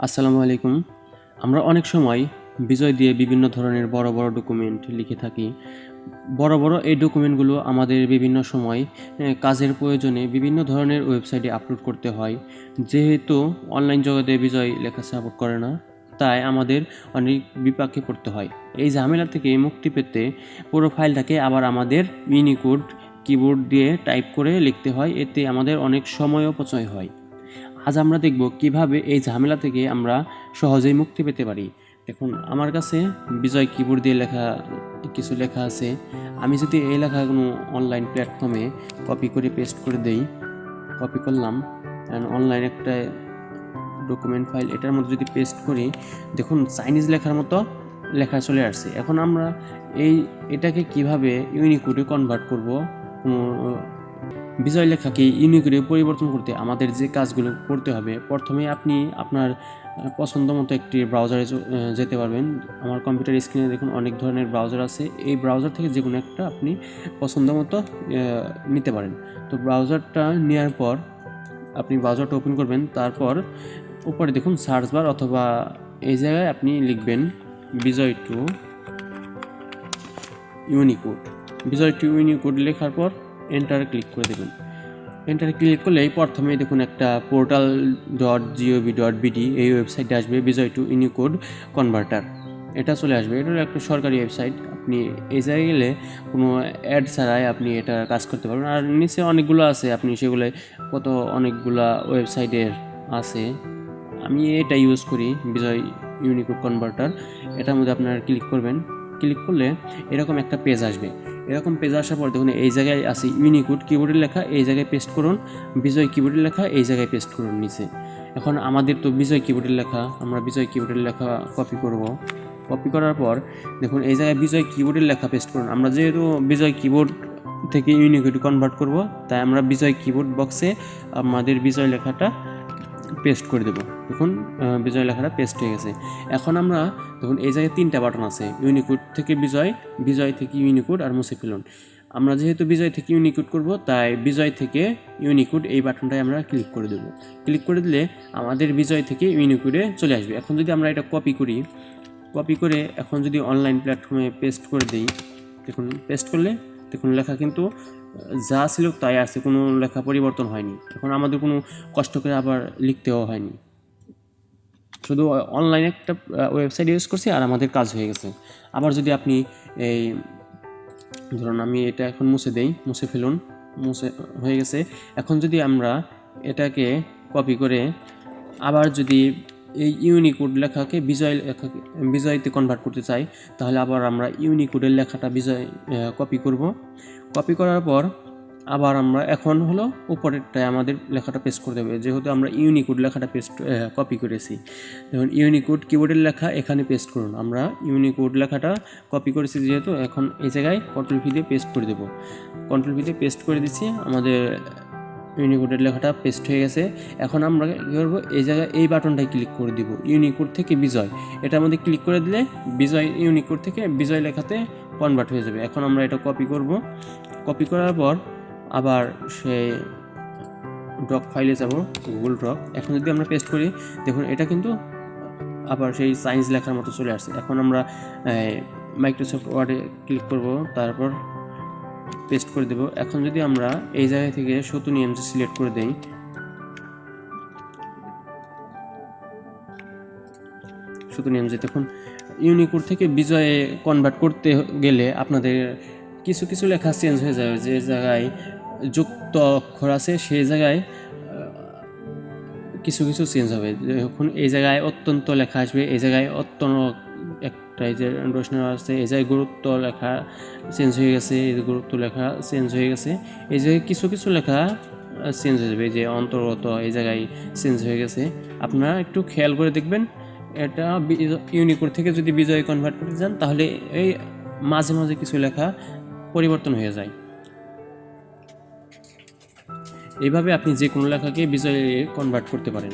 আসসালামু আলাইকুম। আমরা অনেক সময় বিজয় দিয়ে বিভিন্ন ধরনের বড় বড় ডকুমেন্ট লিখে থাকি। বড় বড় এই ডকুমেন্টগুলো আমাদের বিভিন্ন সময় কাজের প্রয়োজনে বিভিন্ন ধরনের ওয়েবসাইটে আপলোড করতে হয়। যেহেতু অনলাইন জগতে বিজয় লেখা সাপোর্ট করে না, তাই আমাদের অনেক বিপাকে পড়তে হয়। এই ঝামেলা থেকে মুক্তি পেতে পুরো ফাইলটাকে আবার আমাদের ইউনিকোড কিবোর্ড দিয়ে টাইপ করে লিখতে হয়। এতে আমাদের অনেক সময় অপচয় হয়। আজ আমরা দেখব কিভাবে এই ঝামেলা থেকে আমরা সহজেই মুক্তি পেতে পারি। দেখুন, আমার কাছে বিজয় কিবোর্ড দিয়ে কিছু লেখা আছে। আমি যদি এই লেখাগুলো অনলাইন প্ল্যাটফর্মে কপি করে পেস্ট করে দেই, কপি করলাম, অনলাইন একটা ডকুমেন্ট ফাইল, এটার মধ্যে যদি পেস্ট করি, দেখুন চাইনিজ লেখার মতো লেখা চলে আসছে। এখন আমরা এটাকে কিভাবে ইউনিকোডে কনভার্ট করব। বিজয় লেখাকে ইউনিকোডে পরিবর্তন করতে আমাদের যে কাজগুলো করতে হবে, প্রথমে আপনি আপনার পছন্দ মতো একটি ব্রাউজারে যেতে পারবেন। আমার কম্পিউটার স্ক্রিনে দেখুন অনেক ধরনের ব্রাউজার আছে। এই ব্রাউজার থেকে যে কোনো একটা আপনি পছন্দ মতো নিতে পারেন। তো ব্রাউজারটা নেওয়ার পর আপনি ব্রাউজারটা ওপেন করবেন। তারপর উপরে দেখুন সার্চ বার অথবা এই জায়গায় আপনি লিখবেন Bijoy to Unicode. Bijoy to Unicode লেখার পর এন্টারে ক্লিক করে দেবেন। এন্টারে ক্লিক করলেই প্রথমে দেখুন একটা portal.gov.bd এই ওয়েবসাইটে আসবে, বিজয় টু ইউনিকোড কনভার্টার। এটা চলে আসবে। এটা হলো একটা সরকারি ওয়েবসাইট। আপনি এই জায়গায় গেলে কোনো অ্যাড ছাড়াই আপনি এটা কাজ করতে পারবেন। আর নিচে অনেকগুলো আছে, আপনি সেগুলো অনেকগুলা ওয়েবসাইটের আছে। আমি এটা ইউজ করি, বিজয় ইউনিকোড কনভার্টার। এটার মধ্যে আপনারা ক্লিক করবেন। ক্লিক করলে এরকম একটা পেজ আসবে। এরকম পেজ আসার পর দেখুন এই জায়গায় আছে ইউনিকোড কিবোর্ডের লেখা, এই জায়গায় পেস্ট করুন। বিজয় কিবোর্ডের লেখা এই জায়গায় পেস্ট করুন নিচে। এখন আমাদের তো বিজয় কিবোর্ডের লেখা, আমরা বিজয় কিবোর্ডের লেখা কপি করব। কপি করার পর দেখুন এই জায়গায় বিজয় কিবোর্ডের লেখা পেস্ট করুন। আমরা যেহেতু বিজয় কিবোর্ড থেকে ইউনিকোড কনভার্ট করব, তাই আমরা বিজয় কিবোর্ড বক্সে আমাদের বিজয় লেখাটা পেস্ট করে দেবো। দেখুন বিজয় লেখাটা পেস্ট হয়ে গেছে। এখন আমরা দেখুন এই জায়গায় 3টা বাটন আছে, ইউনিকোড থেকে বিজয়, বিজয় থেকে ইউনিকোড আর মুছে ফেলুন। আমরা যেহেতু বিজয় থেকে ইউনিকোড করব, তাই বিজয় থেকে ইউনিকোড এই বাটনটায় আমরা ক্লিক করে দেবো। ক্লিক করে দিলে আমাদের বিজয় থেকে ইউনিকোডে চলে আসবে। এখন যদি আমরা এটা কপি করি, কপি করে এখন যদি অনলাইন প্ল্যাটফর্মে পেস্ট করে দিই, দেখুন পেস্ট করলে দেখুন লেখা কিন্তু যা ছিল তাই আছে, কোনো লেখা পরিবর্তন হয়নি। এখন আমাদের কোনো কষ্ট করে আবার লিখতেও হয়নি, শুধু অনলাইনে একটা ওয়েবসাইট ইউজ করছি আর আমাদের কাজ হয়ে গেছে। আবার যদি আপনি এই ধরুন আমি এটা এখন মুছে দেই, মুছে ফেলুন, মুছে হয়ে গেছে। এখন যদি আমরা এটাকে কপি করে আবার যদি এই ইউনিকোড লেখাকে বিজয়তে কনভার্ট করতে চাই, তাহলে আবার আমরা ইউনিকোডের লেখাটা কপি করব। কপি করার পর আবার আমরা এখন হলো উপরেরটায় আমাদের লেখাটা পেস্ট করতে হবে, যেহেতু আমরা ইউনিকোড লেখাটা কপি করেছি। দেখুন ইউনিকোড কিবোর্ডের লেখা এখানে পেস্ট করুন। আমরা ইউনিকোড লেখাটা কপি করেছি যেহেতু, এখন এই জায়গায় কন্ট্রোল ভি দিয়ে পেস্ট করে দেবো। কন্ট্রোল ভি দিয়ে পেস্ট করে দিচ্ছি, আমাদের ইউনিকোডের লেখাটা পেস্ট হয়ে গেছে। এখন আমরা কী করবো, এই জায়গায় এই বাটনটায় ক্লিক করে দিব, ইউনিকোড থেকে বিজয়। এটার মধ্যে ক্লিক করে দিলে বিজয় ইউনিকোড থেকে বিজয় লেখাতে কনভার্ট হয়ে যাবে। এখন আমরা এটা কপি করব। কপি করার পর আবার সেই ডক ফাইলে যাব, গুগল ডক। এখন যদি আমরা পেস্ট করি, দেখুন এটা কিন্তু আবার সেই সায়েন্স লেখার মতো চলে আসছে। এখন আমরা মাইক্রোসফট ওয়ার্ডে ক্লিক করব, তারপর পেস্ট করে দেব। এখন যদি আমরা এই জায়গা থেকে শতুনি এমজি সিলেক্ট করে দেই, শতুনি এমজি, দেখুন ইউনিকোড থেকে বিজয়ে কনভার্ট করতে গেলে আপনাদের কিছু কিছু লেখা চেঞ্জ হয়ে যাবে। যে জায়গায় যুক্ত অক্ষর আছে সেই জায়গায় কিছু কিছু চেঞ্জ হবে। যখন এই জায়গায় অত্যন্ত লেখা আসবে, এই জায়গায় অত্যন্ত একটা এই যে রোশনার আছে, এই জায়গায় গুরুত্ব লেখা চেঞ্জ হয়ে গেছে, এই যে গুরুত্ব লেখা চেঞ্জ হয়ে গেছে। এই জায়গায় কিছু কিছু লেখা চেঞ্জ হয়ে যাবে, যে অন্তর্গত এই জায়গায় চেঞ্জ হয়ে গেছে। আপনারা একটু খেয়াল করে দেখবেন। এটা ইউনিকোড থেকে যদি বিজয় কনভার্ট করতে চান, তাহলে এই মাঝে মাঝে কিছু লেখা পরিবর্তন হয়ে যায়। এইভাবে আপনি যে কোনো লেখাকে বিজয়ে কনভার্ট করতে পারেন।